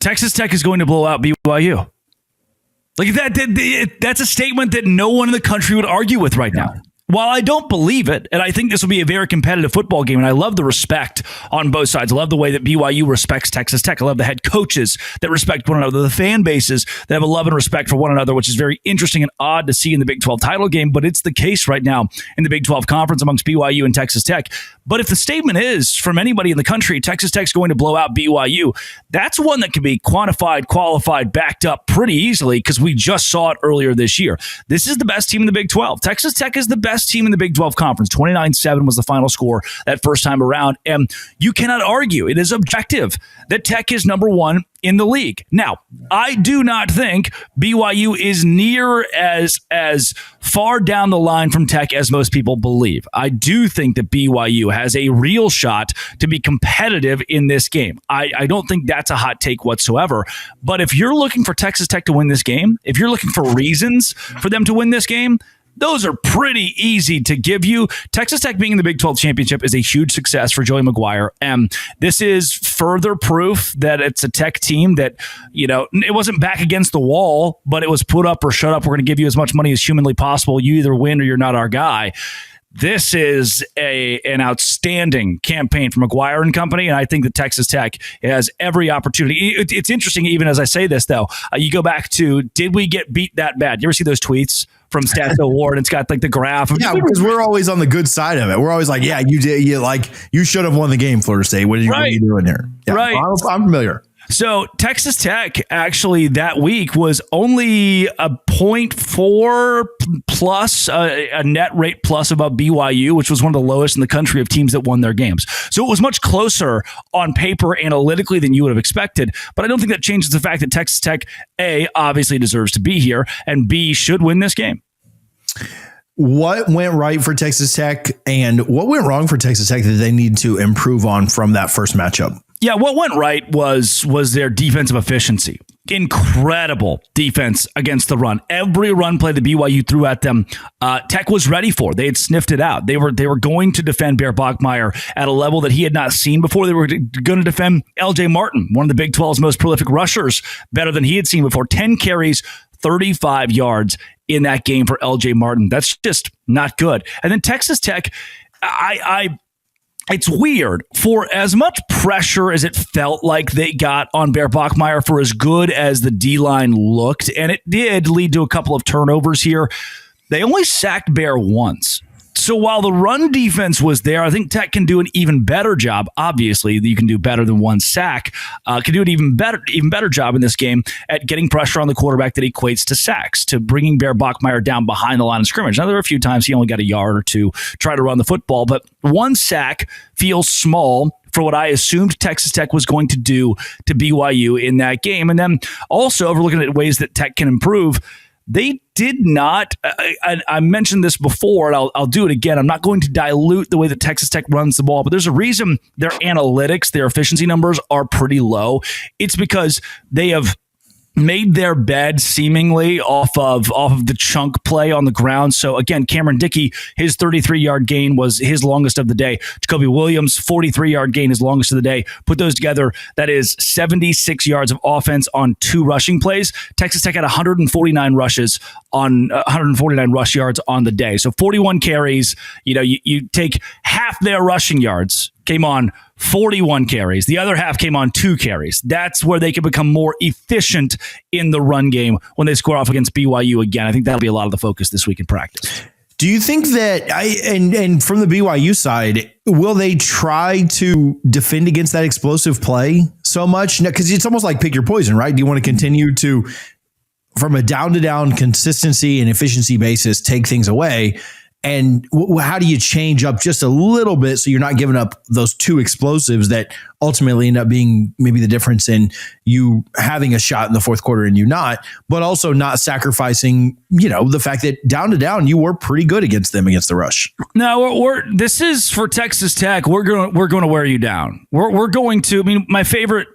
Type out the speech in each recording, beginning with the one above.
Texas Tech is going to blow out BYU. Like that's a statement that no one in the country would argue with right now. While I don't believe it, and I think this will be a very competitive football game, and I love the respect on both sides. I love the way that BYU respects Texas Tech. I love the head coaches that respect one another, the fan bases that have a love and respect for one another, which is very interesting and odd to see in the Big 12 title game, but it's the case right now in the Big 12 conference amongst BYU and Texas Tech. But if the statement is, from anybody in the country, Texas Tech's going to blow out BYU, that's one that can be quantified, qualified, backed up pretty easily because we just saw it earlier this year. This is the best team in the Big 12. Texas Tech is the best team in the Big 12 conference. 29-7 was the final score that first time around. And you cannot argue. It is objective that Tech is number one in the league. Now, I do not think BYU is near as far down the line from Tech as most people believe. I do think that BYU has a real shot to be competitive in this game. I don't think that's a hot take whatsoever. But if you're looking for Texas Tech to win this game, if you're looking for reasons for them to win this game, those are pretty easy to give you. Texas Tech being in the Big 12 championship is a huge success for Joey McGuire. And this is further proof that it's a Tech team that, it wasn't back against the wall, but it was put up or shut up. We're going to give you as much money as humanly possible. You either win or you're not our guy. This is an outstanding campaign for McGuire and company, and I think that Texas Tech has every opportunity. It's interesting, even as I say this, though. You go back to, did we get beat that bad? You ever see those tweets from Stats Award? It's got like the graph. Yeah, because we're always on the good side of it. We're always like, yeah, you did. You should have won the game, Florida State. What are you doing there? Yeah, right. I'm familiar. So Texas Tech actually that week was only a 0.4 plus, a net rate plus above BYU, which was one of the lowest in the country of teams that won their games. So it was much closer on paper analytically than you would have expected. But I don't think that changes the fact that Texas Tech, A, obviously deserves to be here, and B, should win this game. What went right for Texas Tech and what went wrong for Texas Tech that they need to improve on from that first matchup? Yeah, what went right was their defensive efficiency. Incredible defense against the run. Every run play that BYU threw at them, Tech was ready for. They had sniffed it out. They were going to defend Bear Bachmeier at a level that he had not seen before. They were going to defend LJ Martin, one of the Big 12's most prolific rushers, better than he had seen before. 10 carries, 35 yards in that game for LJ Martin. That's just not good. And then Texas Tech, it's weird. For as much pressure as it felt like they got on Bear Bachmeier, for as good as the D-line looked, and it did lead to a couple of turnovers here, they only sacked Bear once. So while the run defense was there, I think Tech can do an even better job. Obviously, you can do better than one sack. Can do an even better job in this game at getting pressure on the quarterback that equates to sacks, to bringing Bear Bachmeier down behind the line of scrimmage. Now, there were a few times he only got a yard or two try to run the football, but one sack feels small for what I assumed Texas Tech was going to do to BYU in that game. And then also, if we're looking at ways that Tech can improve, they did not, I mentioned this before, and I'll do it again. I'm not going to dilute the way that Texas Tech runs the ball, but there's a reason their analytics, their efficiency numbers are pretty low. It's because they have made their bed seemingly off of the chunk play on the ground. So again, Cameron Dickey, his 33-yard gain was his longest of the day. Jacoby Williams, 43-yard gain, his longest of the day. Put those together, that is 76 yards of offense on 2 rushing plays. Texas Tech had 149 rushes on 149 rush yards on the day. So 41 carries. You take half their rushing yards came on 41 carries. The other half came on 2 carries. That's where they can become more efficient in the run game when they score off against BYU again. I think that'll be a lot of the focus this week in practice. Do you think that, and from the BYU side, will they try to defend against that explosive play so much? Because it's almost like pick your poison, right? Do you want to continue to, from a down-to-down consistency and efficiency basis, take things away? And how do you change up just a little bit so you're not giving up those 2 explosives that ultimately end up being maybe the difference in you having a shot in the fourth quarter and you not, but also not sacrificing, the fact that down to down, you were pretty good against them against the rush. No, this is for Texas Tech. We're going to wear you down. We're going to, my favorite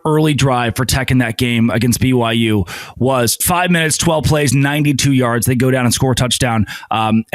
early drive for Tech in that game against BYU was 5 minutes, 12 plays, 92 yards. They go down and score a touchdown.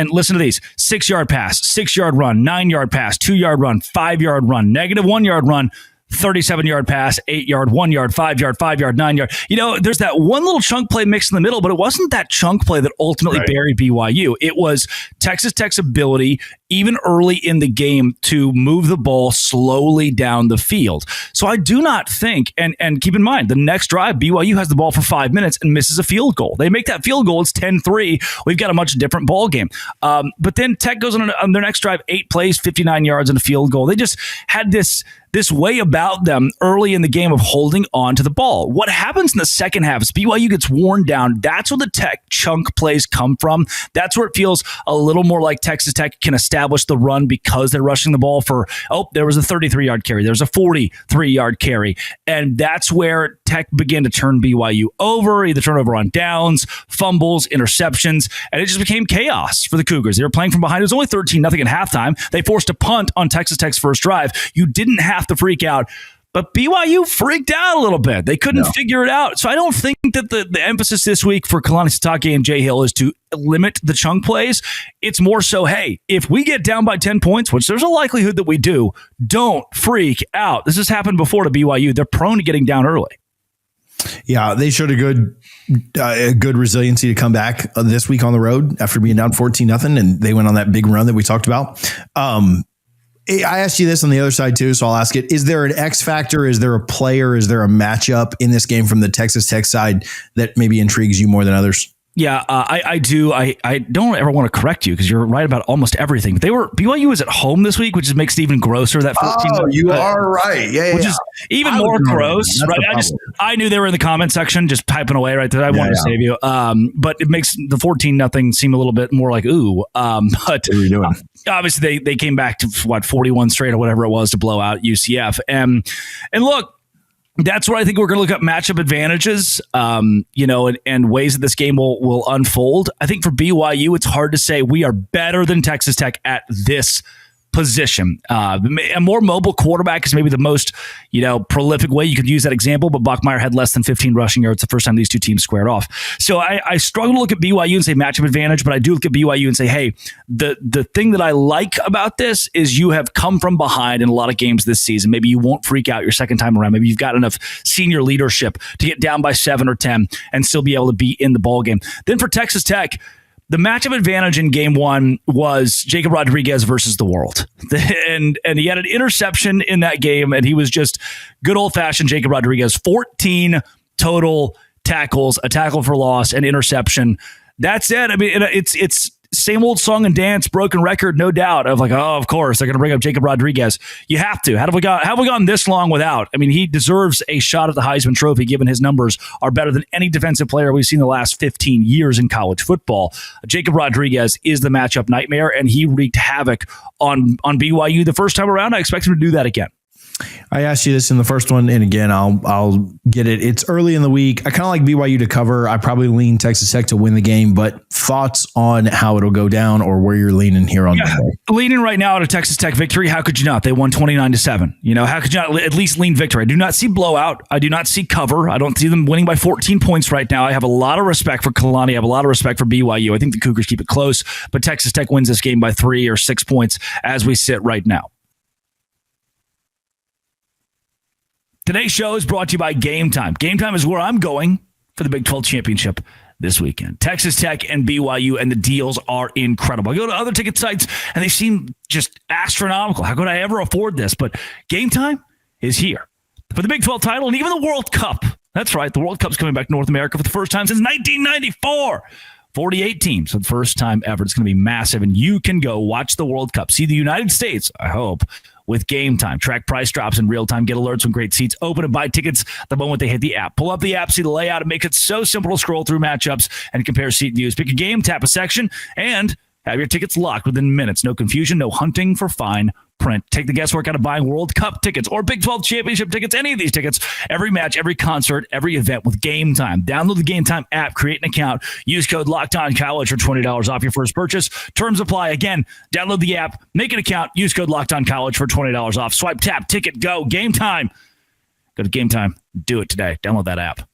And listen to these: 6-yard pass, 6-yard run, 9-yard pass, 2-yard run, 5-yard run, -1-yard run, 37-yard pass, 8-yard, 1-yard, 5-yard, 5-yard, 9-yard. There's that one little chunk play mixed in the middle, but it wasn't that chunk play that ultimately buried BYU. It was Texas Tech's ability, even early in the game, to move the ball slowly down the field. So I do not think, and keep in mind, the next drive, BYU has the ball for 5 minutes and misses a field goal. They make that field goal, it's 10-3. We've got a much different ball game. But then Tech goes on their next drive, 8 plays, 59 yards, and a field goal. They just had this way about them early in the game of holding on to the ball. What happens in the second half is BYU gets worn down. That's where the Tech chunk plays come from. That's where it feels a little more like Texas Tech can establish the run because they're rushing the ball for, there was a 33-yard carry. There's a 43-yard carry. And that's where Tech began to turn BYU over, either turnover on downs, fumbles, interceptions, and it just became chaos for the Cougars. They were playing from behind. It was only 13-0 at halftime. They forced a punt on Texas Tech's first drive. You didn't have to freak out, but BYU freaked out a little bit. They couldn't figure it out. So I don't think that the emphasis this week for Kalani Sitake and Jay Hill is to limit the chunk plays. It's more so, hey, if we get down by 10 points, which there's a likelihood that we do, don't freak out. This has happened before to BYU. They're prone to getting down early. Yeah, they showed a good resiliency to come back this week on the road after being down 14-0, and they went on that big run that we talked about. I asked you this on the other side too, so I'll ask it. Is there an X factor? Is there a player? Is there a matchup in this game from the Texas Tech side that maybe intrigues you more than others? Yeah, I do. I don't ever want to correct you because you're right about almost everything. But BYU was at home this week, which makes it even grosser. That 14. Oh, you are right. Yeah, which is even more gross. Right? I knew they were in the comment section just typing away right there. I wanted to save you. But it makes the 14-0 seem a little bit more like ooh. But what are you doing? Obviously they came back to 41 straight or whatever it was to blow out UCF. And look. That's where I think we're going to look at matchup advantages, and ways that this game will unfold. I think for BYU, it's hard to say we are better than Texas Tech at this position. A more mobile quarterback is maybe the most, prolific way you could use that example, but Bachmeier had less than 15 rushing yards the first time these two teams squared off. So I struggle to look at BYU and say matchup advantage, but I do look at BYU and say, hey, the thing that I like about this is you have come from behind in a lot of games this season. Maybe you won't freak out your second time around. Maybe you've got enough senior leadership to get down by 7 or 10 and still be able to be in the ball game. Then for Texas Tech, the matchup advantage in game one was Jacob Rodriguez versus the world. And he had an interception in that game, and he was just good old-fashioned Jacob Rodriguez. 14 total tackles, a tackle for loss, an interception. That's it. I mean, it's same old song and dance, broken record, no doubt, of like, oh, of course, they're going to bring up Jacob Rodriguez. You have to. How have we gone this long without? I mean, he deserves a shot at the Heisman Trophy, given his numbers are better than any defensive player we've seen the last 15 years in college football. Jacob Rodriguez is the matchup nightmare, and he wreaked havoc on BYU the first time around. I expect him to do that again. I asked you this in the first one, and again, I'll get it. It's early in the week. I kind of like BYU to cover. I probably lean Texas Tech to win the game, but thoughts on how it'll go down or where you're leaning here on Monday? Leaning right now at a Texas Tech victory. How could you not? They won 29-7. How could you not at least lean victory? I do not see blowout. I do not see cover. I don't see them winning by 14 points right now. I have a lot of respect for Kalani. I have a lot of respect for BYU. I think the Cougars keep it close, but Texas Tech wins this game by 3 or 6 points as we sit right now. Today's show is brought to you by Game Time. Game Time is where I'm going for the Big 12 championship this weekend. Texas Tech and BYU, and the deals are incredible. I go to other ticket sites, and they seem just astronomical. How could I ever afford this? But Game Time is here for the Big 12 title and even the World Cup. That's right. The World Cup's coming back to North America for the first time since 1994. 48 teams for the first time ever. It's going to be massive, and you can go watch the World Cup. See the United States, I hope, with Game Time. Track price drops in real time. Get alerts when great seats open and buy tickets the moment they hit the app. Pull up the app, see the layout, and make it so simple to scroll through matchups and compare seat views. Pick a game, tap a section, and have your tickets locked within minutes. No confusion, no hunting for fine print. Take the guesswork out of buying World Cup tickets or Big 12 championship tickets, any of these tickets, every match, every concert, every event with Game Time. Download the Game Time app, create an account, use code LOCKEDONCollege for $20 off your first purchase. Terms apply. Again, download the app, make an account, use code LOCKEDONCollege for $20 off. Swipe, tap, ticket, go. Game Time. Go to Game Time. Do it today. Download that app.